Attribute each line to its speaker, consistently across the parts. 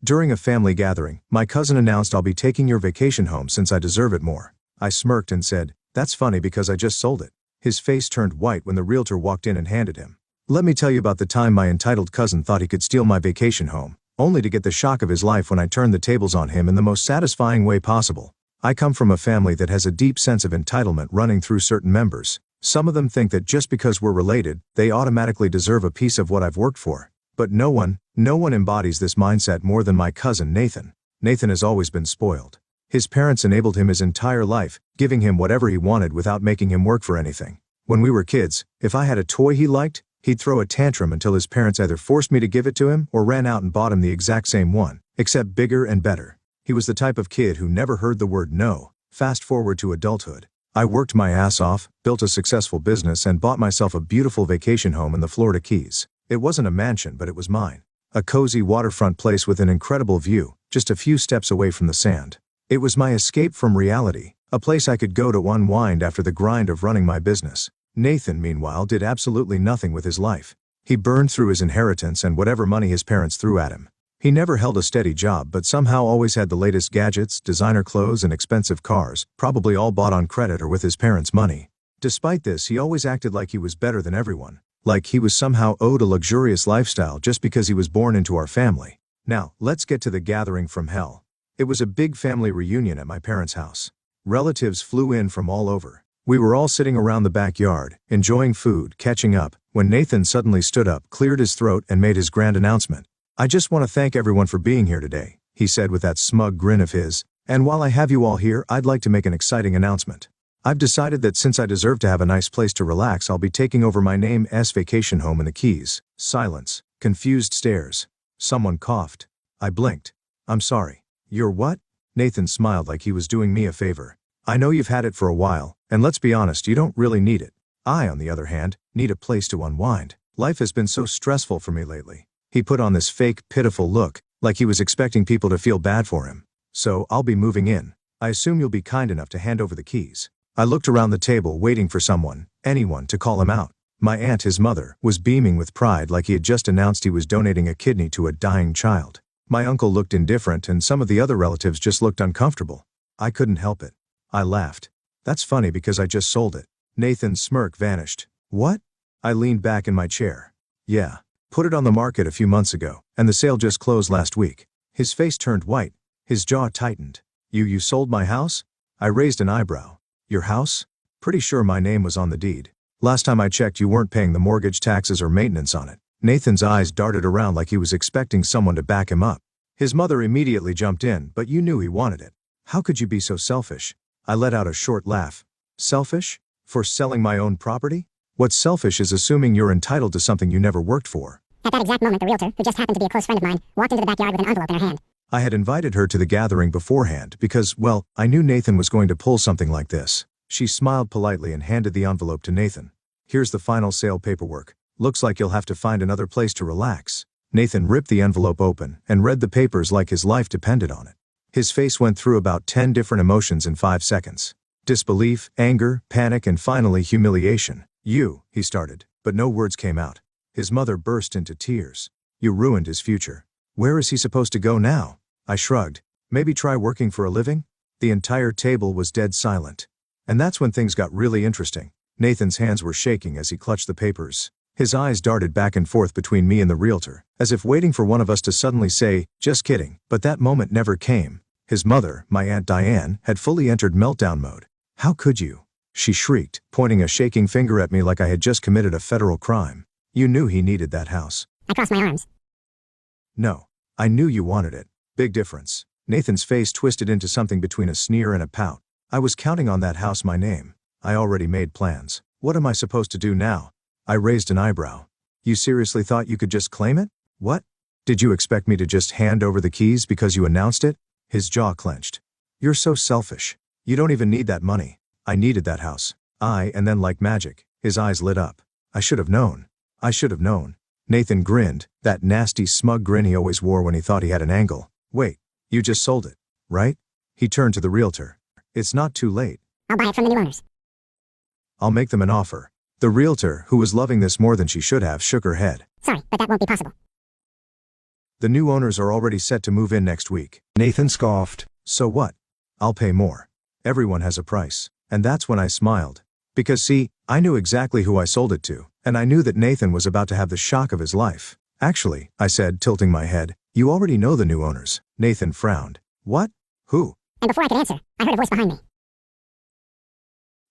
Speaker 1: During a family gathering, my cousin announced, "I'll be taking your vacation home since I deserve it more." I smirked and said, "That's funny because I just sold it." His face turned white when the realtor walked in and handed him. "Let me tell you about the time my entitled cousin thought he could steal my vacation home, only to get the shock of his life when I turned the tables on him in the most satisfying way possible." I come from a family that has a deep sense of entitlement running through certain members. Some of them think that just because we're related, they automatically deserve a piece of what I've worked for. But no one embodies this mindset more than my cousin Nathan. Nathan has always been spoiled. His parents enabled him his entire life, giving him whatever he wanted without making him work for anything. When we were kids, if I had a toy he liked, he'd throw a tantrum until his parents either forced me to give it to him or ran out and bought him the exact same one, except bigger and better. He was the type of kid who never heard the word no. Fast forward to adulthood. I worked my ass off, built a successful business, and bought myself a beautiful vacation home in the Florida Keys. It wasn't a mansion, but it was mine. A cozy waterfront place with an incredible view, just a few steps away from the sand. It was my escape from reality, a place I could go to unwind after the grind of running my business. Nathan, meanwhile, did absolutely nothing with his life. He burned through his inheritance and whatever money his parents threw at him. He never held a steady job, but somehow always had the latest gadgets, designer clothes, and expensive cars, probably all bought on credit or with his parents' money. Despite this, he always acted like he was better than everyone, like he was somehow owed a luxurious lifestyle just because he was born into our family. Now, let's get to the gathering from hell. It was a big family reunion at my parents' house. Relatives flew in from all over. We were all sitting around the backyard, enjoying food, catching up, when Nathan suddenly stood up, cleared his throat, and made his grand announcement. "I just want to thank everyone for being here today," he said with that smug grin of his. "And while I have you all here, I'd like to make an exciting announcement. I've decided that since I deserve to have a nice place to relax, I'll be taking over my name's vacation home in the Keys." Silence. Confused stares. Someone coughed. I blinked. "I'm sorry. You're what?" Nathan smiled like he was doing me a favor. "I know you've had it for a while, and let's be honest, you don't really need it. I, on the other hand, need a place to unwind. Life has been so stressful for me lately." He put on this fake, pitiful look, like he was expecting people to feel bad for him. "So, I'll be moving in. I assume you'll be kind enough to hand over the keys." I looked around the table waiting for anyone to call him out. My aunt, his mother, was beaming with pride like he had just announced he was donating a kidney to a dying child. My uncle looked indifferent and some of the other relatives just looked uncomfortable. I couldn't help it. I laughed. "That's funny because I just sold it." Nathan's smirk vanished. "What?" I leaned back in my chair. "Yeah. Put it on the market a few months ago, and the sale just closed last week." His face turned white. His jaw tightened. You sold my house?" I raised an eyebrow. "Your house? Pretty sure my name was on the deed. Last time I checked, you weren't paying the mortgage, taxes, or maintenance on it." Nathan's eyes darted around like he was expecting someone to back him up. His mother immediately jumped in, "But you knew he wanted it. How could you be so selfish?" I let out a short laugh. "Selfish? For selling my own property? What's selfish is assuming you're entitled to something you never worked for."
Speaker 2: At that exact moment, the realtor, who just happened to be a close friend of mine, walked into the backyard with an envelope in her hand.
Speaker 1: I had invited her to the gathering beforehand because, well, I knew Nathan was going to pull something like this. She smiled politely and handed the envelope to Nathan. "Here's the final sale paperwork. Looks like you'll have to find another place to relax." Nathan ripped the envelope open and read the papers like his life depended on it. His face went through about 10 different emotions in 5 seconds. Disbelief, anger, panic, and finally humiliation. He started, but no words came out. His mother burst into tears. "You ruined his future. Where is he supposed to go now?" I shrugged. "Maybe try working for a living?" The entire table was dead silent. And that's when things got really interesting. Nathan's hands were shaking as he clutched the papers. His eyes darted back and forth between me and the realtor, as if waiting for one of us to suddenly say, "Just kidding," but that moment never came. His mother, my Aunt Diane, had fully entered meltdown mode. "How could you?" she shrieked, pointing a shaking finger at me like I had just committed a federal crime. "You knew he needed that house."
Speaker 2: I crossed my arms.
Speaker 1: "No. I knew you wanted it. Big difference." Nathan's face twisted into something between a sneer and a pout. "I was counting on that house, my name. I already made plans. What am I supposed to do now?" I raised an eyebrow. "You seriously thought you could just claim it? What? Did you expect me to just hand over the keys because you announced it?" His jaw clenched. "You're so selfish. You don't even need that money. I needed that house." And then like magic, his eyes lit up. "I should have known. I should have known." Nathan grinned, that nasty smug grin he always wore when he thought he had an angle. "Wait, you just sold it, right?" He turned to the realtor. "It's not too late.
Speaker 2: I'll buy it from the new owners."
Speaker 1: I'll make them an offer." The realtor, who was loving this more than she should have, shook her head.
Speaker 2: "Sorry, but that won't be possible."
Speaker 1: The new owners are already set to move in next week.
Speaker 3: Nathan scoffed.
Speaker 1: So what? I'll pay more. Everyone has a price. And that's when I smiled. Because see, I knew exactly who I sold it to, and I knew that Nathan was about to have the shock of his life. Actually, I said, tilting my head, you already know the new owners. Nathan frowned. What? Who?
Speaker 2: And before I could answer, I heard a voice behind me.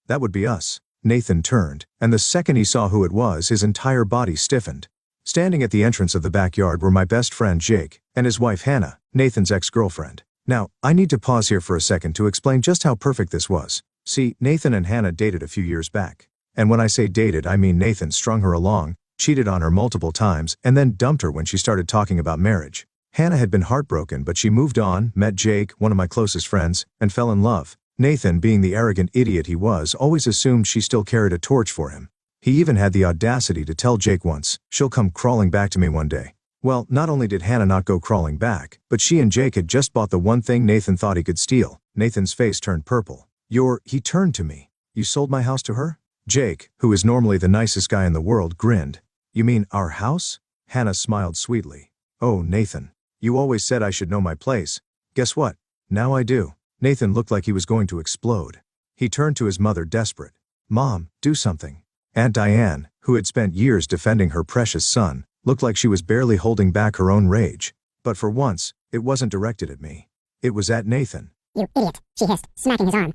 Speaker 1: That would be us. Nathan turned, and the second he saw who it was, his entire body stiffened. Standing at the entrance of the backyard were my best friend Jake, and his wife Hannah, Nathan's ex-girlfriend. Now, I need to pause here for a second to explain just how perfect this was. See, Nathan and Hannah dated a few years back. And when I say dated, I mean Nathan strung her along, cheated on her multiple times, and then dumped her when she started talking about marriage. Hannah had been heartbroken, but she moved on, met Jake, one of my closest friends, and fell in love. Nathan, being the arrogant idiot he was, always assumed she still carried a torch for him. He even had the audacity to tell Jake once, she'll come crawling back to me one day. Well, not only did Hannah not go crawling back, but she and Jake had just bought the one thing Nathan thought he could steal. Nathan's face turned purple. He turned to me. You sold my house to her? Jake, who is normally the nicest guy in the world, grinned. You mean our house? Hannah smiled sweetly. Oh, Nathan. You always said I should know my place. Guess what? Now I do. Nathan looked like he was going to explode. He turned to his mother, desperate. Mom, do something. Aunt Diane, who had spent years defending her precious son, looked like she was barely holding back her own rage. But for once, it wasn't directed at me. It was at Nathan.
Speaker 2: You idiot, she hissed, smacking his arm.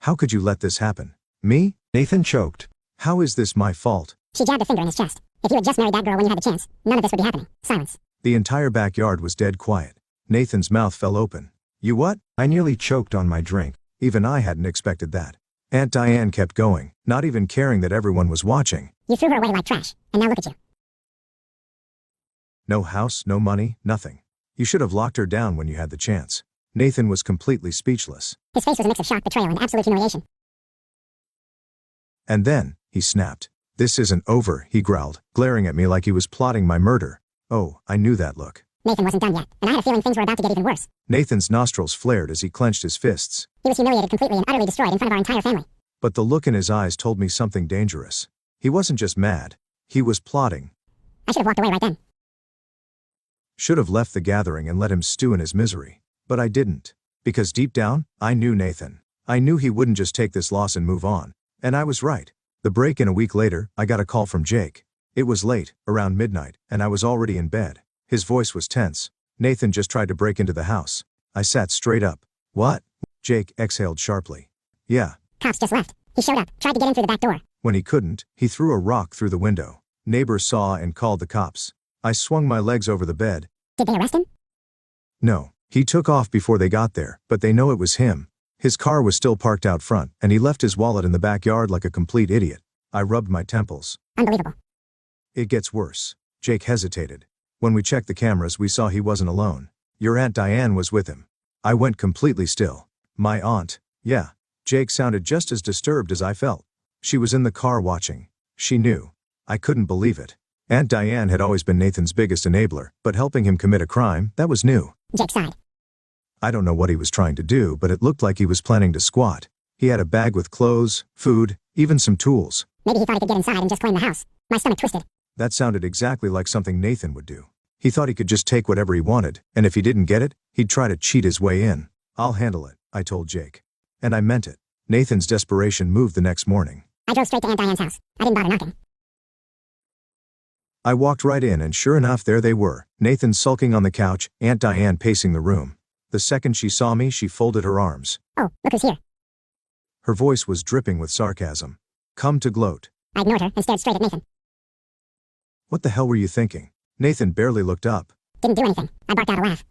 Speaker 1: How could you let this happen? Me?
Speaker 3: Nathan choked.
Speaker 1: How is this my fault?
Speaker 2: She jabbed a finger in his chest. If you had just married that girl when you had the chance, none of this would be happening. Silence.
Speaker 1: The entire backyard was dead quiet. Nathan's mouth fell open. You what?
Speaker 3: I nearly choked on my drink.
Speaker 1: Even I hadn't expected that. Aunt Diane kept going, not even caring that everyone was watching.
Speaker 2: You threw her away like trash, and now look at you.
Speaker 1: No house, no money, nothing. You should have locked her down when you had the chance. Nathan was completely speechless.
Speaker 2: His face was a mix of shock, betrayal, and absolute humiliation.
Speaker 1: And then, he snapped. This isn't over, he growled, glaring at me like he was plotting my murder. Oh, I knew that look.
Speaker 2: Nathan wasn't done yet, and I had a feeling things were about to get even worse.
Speaker 1: Nathan's nostrils flared as he clenched his fists.
Speaker 2: He was humiliated completely and utterly destroyed in front of our entire family.
Speaker 1: But the look in his eyes told me something dangerous. He wasn't just mad. He was plotting.
Speaker 2: I should have walked away right then.
Speaker 1: Should have left the gathering and let him stew in his misery. But I didn't. Because deep down, I knew Nathan. I knew he wouldn't just take this loss and move on. And I was right. The break-in a week later, I got a call from Jake. It was late, around midnight, and I was already in bed. His voice was tense. Nathan just tried to break into the house. I sat straight up. What? Jake exhaled sharply. Yeah.
Speaker 2: Cops just left. He showed up, tried to get in through the back door.
Speaker 1: When he couldn't, he threw a rock through the window. Neighbors saw and called the cops. I swung my legs over the bed.
Speaker 2: Did they arrest him?
Speaker 1: No. He took off before they got there, but they know it was him. His car was still parked out front, and he left his wallet in the backyard like a complete idiot. I rubbed my temples.
Speaker 2: Unbelievable.
Speaker 1: It gets worse. Jake hesitated. When we checked the cameras, we saw he wasn't alone. Your Aunt Diane was with him. I went completely still. My aunt? Yeah. Jake sounded just as disturbed as I felt. She was in the car watching. She knew. I couldn't believe it. Aunt Diane had always been Nathan's biggest enabler, but helping him commit a crime, that was new.
Speaker 2: Jake sighed.
Speaker 1: I don't know what he was trying to do, but it looked like he was planning to squat. He had a bag with clothes, food, even some tools.
Speaker 2: Maybe he thought he could get inside and just claim the house. My stomach twisted.
Speaker 1: That sounded exactly like something Nathan would do. He thought he could just take whatever he wanted, and if he didn't get it, he'd try to cheat his way in. I'll handle it, I told Jake. And I meant it. Nathan's desperation moved the next morning.
Speaker 2: I drove straight to Aunt Diane's house. I didn't bother knocking.
Speaker 1: I walked right in, and sure enough, there they were. Nathan sulking on the couch, Aunt Diane pacing the room. The second she saw me, she folded her arms.
Speaker 2: Oh, look who's here.
Speaker 1: Her voice was dripping with sarcasm. Come to gloat.
Speaker 2: I ignored her and stared straight at Nathan.
Speaker 1: What the hell were you thinking? Nathan barely looked up.
Speaker 2: Didn't do anything. I barked out a laugh.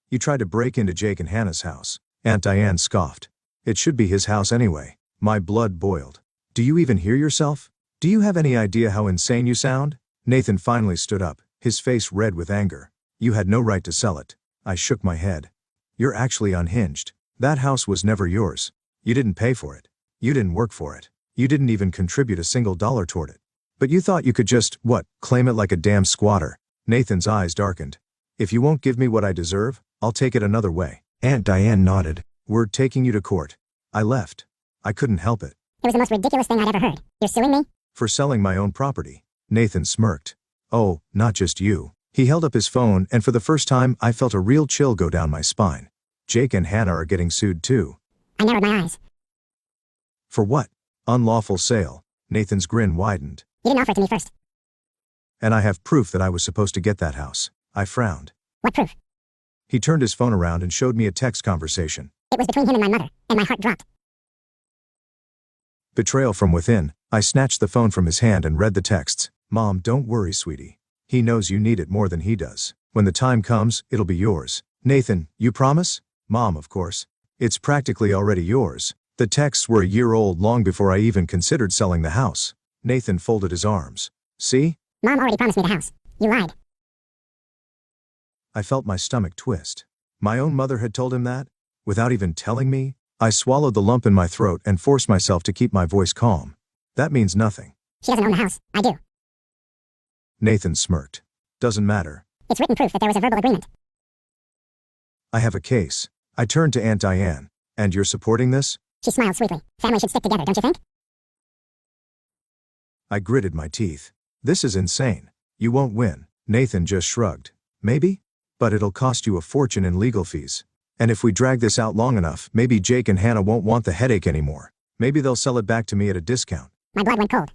Speaker 1: You tried to break into Jake and Hannah's house. Aunt Diane scoffed. It should be his house anyway. My blood boiled. Do you even hear yourself? Do you have any idea how insane you sound? Nathan finally stood up, his face red with anger. You had no right to sell it. I shook my head. You're actually unhinged. That house was never yours. You didn't pay for it. You didn't work for it. You didn't even contribute a single dollar toward it. But you thought you could just, claim it like a damn squatter. Nathan's eyes darkened. If you won't give me what I deserve, I'll take it another way.
Speaker 3: Aunt Diane nodded.
Speaker 1: We're taking you to court. I left. I couldn't help it.
Speaker 2: It was the most ridiculous thing I'd ever heard. You're suing me?
Speaker 1: For selling my own property. Nathan smirked. Oh, not just you. He held up his phone, and for the first time, I felt a real chill go down my spine. Jake and Hannah are getting sued too.
Speaker 2: I narrowed my eyes.
Speaker 1: For what? Unlawful sale. Nathan's grin widened.
Speaker 2: You didn't offer it to me first.
Speaker 1: And I have proof that I was supposed to get that house. I frowned.
Speaker 2: What proof?
Speaker 1: He turned his phone around and showed me a text conversation.
Speaker 2: It was between him and my mother, and my heart dropped.
Speaker 1: Betrayal from within. I snatched the phone from his hand and read the texts. Mom, don't worry, sweetie. He knows you need it more than he does. When the time comes, it'll be yours. Nathan, you promise? Mom, of course. It's practically already yours. The texts were a year old long before I even considered selling the house. Nathan folded his arms. See?
Speaker 2: Mom already promised me the house. You lied.
Speaker 1: I felt my stomach twist. My own mother had told him that? Without even telling me? I swallowed the lump in my throat and forced myself to keep my voice calm. That means nothing.
Speaker 2: She doesn't own the house. I do.
Speaker 1: Nathan smirked. Doesn't matter.
Speaker 2: It's written proof that there was a verbal agreement.
Speaker 1: I have a case. I turned to Aunt Diane. And you're supporting this?
Speaker 2: She smiled sweetly. Family should stick together, don't you think?
Speaker 1: I gritted my teeth. This is insane. You won't win. Nathan just shrugged. Maybe? But it'll cost you a fortune in legal fees. And if we drag this out long enough, maybe Jake and Hannah won't want the headache anymore. Maybe they'll sell it back to me at a discount.
Speaker 2: My blood went cold.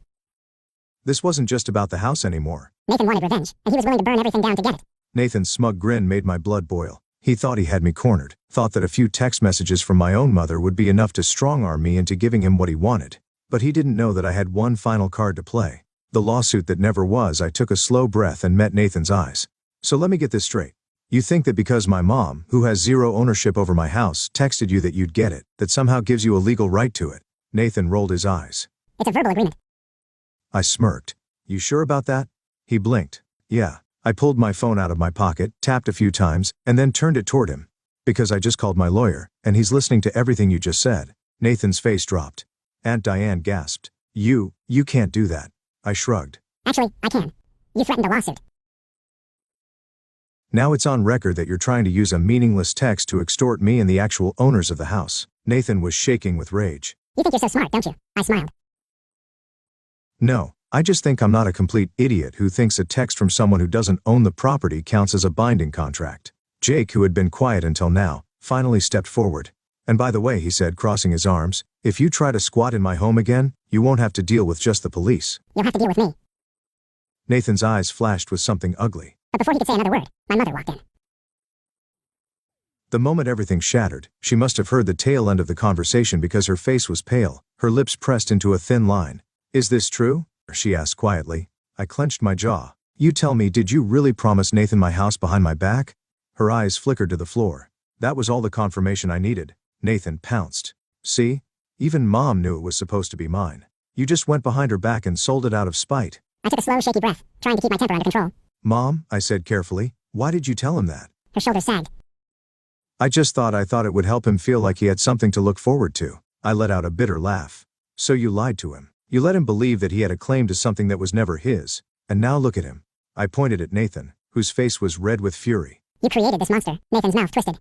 Speaker 1: This wasn't just about the house anymore.
Speaker 2: Nathan wanted revenge, and he was willing to burn everything down to get it.
Speaker 1: Nathan's smug grin made my blood boil. He thought he had me cornered, thought that a few text messages from my own mother would be enough to strong-arm me into giving him what he wanted. But he didn't know that I had one final card to play. The lawsuit that never was. I took a slow breath and met Nathan's eyes. So let me get this straight. You think that because my mom, who has zero ownership over my house, texted you that you'd get it, that somehow gives you a legal right to it? Nathan rolled his eyes.
Speaker 2: It's a verbal agreement.
Speaker 1: I smirked. You sure about that? He blinked. Yeah. I pulled my phone out of my pocket, tapped a few times, and then turned it toward him. Because I just called my lawyer, and he's listening to everything you just said. Nathan's face dropped. Aunt Diane gasped. You can't do that. I shrugged.
Speaker 2: Actually, I can. You threatened a lawsuit.
Speaker 1: Now it's on record that you're trying to use a meaningless text to extort me and the actual owners of the house. Nathan was shaking with rage.
Speaker 2: You think you're so smart, don't you? I smiled.
Speaker 1: No, I just think I'm not a complete idiot who thinks a text from someone who doesn't own the property counts as a binding contract. Jake, who had been quiet until now, finally stepped forward. And by the way, he said, crossing his arms, if you try to squat in my home again, you won't have to deal with just the police.
Speaker 2: You'll have to deal with me.
Speaker 1: Nathan's eyes flashed with something ugly.
Speaker 2: But before he could say another word, my mother walked in.
Speaker 1: The moment everything shattered, she must have heard the tail end of the conversation because her face was pale, her lips pressed into a thin line. Is this true? She asked quietly. I clenched my jaw. You tell me, did you really promise Nathan my house behind my back? Her eyes flickered to the floor. That was all the confirmation I needed. Nathan pounced. See? Even Mom knew it was supposed to be mine. You just went behind her back and sold it out of spite.
Speaker 2: I took a slow, shaky breath, trying to keep my temper under control.
Speaker 1: Mom, I said carefully, why did you tell him that?
Speaker 2: Her shoulders sagged.
Speaker 1: I thought it would help him feel like he had something to look forward to. I let out a bitter laugh. So you lied to him. You let him believe that he had a claim to something that was never his. And now look at him. I pointed at Nathan, whose face was red with fury.
Speaker 2: You created this monster. Nathan's mouth twisted.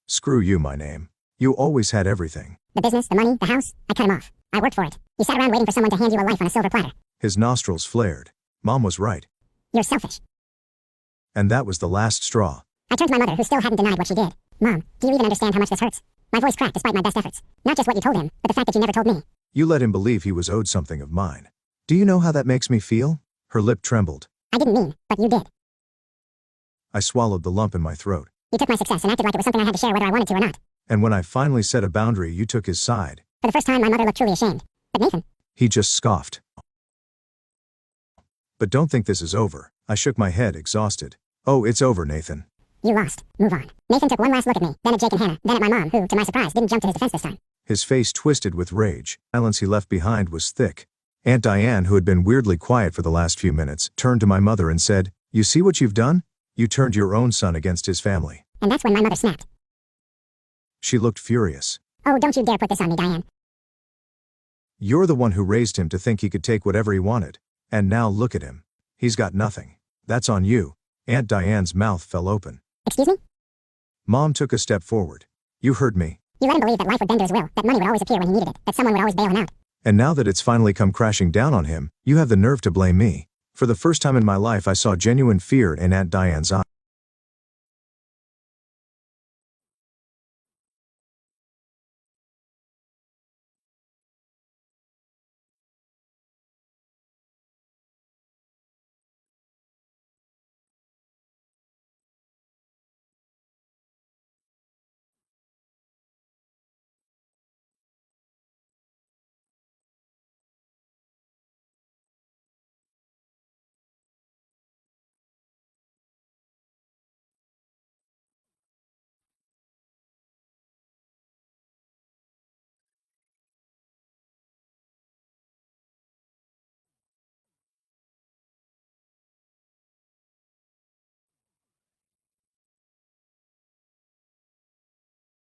Speaker 1: Screw you, my name. You always had everything.
Speaker 2: The business, the money, the house. I cut him off. I worked for it. You sat around waiting for someone to hand you a life on a silver platter.
Speaker 1: His nostrils flared. Mom was right.
Speaker 2: You're selfish.
Speaker 1: And that was the last straw.
Speaker 2: I turned to my mother, who still hadn't denied what she did. Mom, do you even understand how much this hurts? My voice cracked despite my best efforts. Not just what you told him, but the fact that you never told me.
Speaker 1: You let him believe he was owed something of mine. Do you know how that makes me feel? Her lip trembled.
Speaker 2: I didn't mean, but you did.
Speaker 1: I swallowed the lump in my throat.
Speaker 2: You took my success and acted like it was something I had to share whether I wanted to or not.
Speaker 1: And when I finally set a boundary, you took his side.
Speaker 2: For the first time, my mother looked truly ashamed. But Nathan.
Speaker 1: He just scoffed. But don't think this is over. I shook my head, exhausted. Oh, it's over, Nathan.
Speaker 2: You lost. Move on. Nathan took one last look at me, then at Jake and Hannah, then at my mom, who, to my surprise, didn't jump to his defense this time.
Speaker 1: His face twisted with rage. The silence he left behind was thick. Aunt Diane, who had been weirdly quiet for the last few minutes, turned to my mother and said, You see what you've done? You turned your own son against his family.
Speaker 2: And that's when my mother snapped.
Speaker 1: She looked furious.
Speaker 2: Oh, don't you dare put this on me, Diane.
Speaker 1: You're the one who raised him to think he could take whatever he wanted. And now look at him. He's got nothing. That's on you. Aunt Diane's mouth fell open.
Speaker 2: Excuse me?
Speaker 1: Mom took a step forward. You heard me.
Speaker 2: You let him believe that life would bend to his will, that money would always appear when he needed it, that someone would always bail him out.
Speaker 1: And now that it's finally come crashing down on him, you have the nerve to blame me. For the first time in my life I saw genuine fear in Aunt Diane's eyes.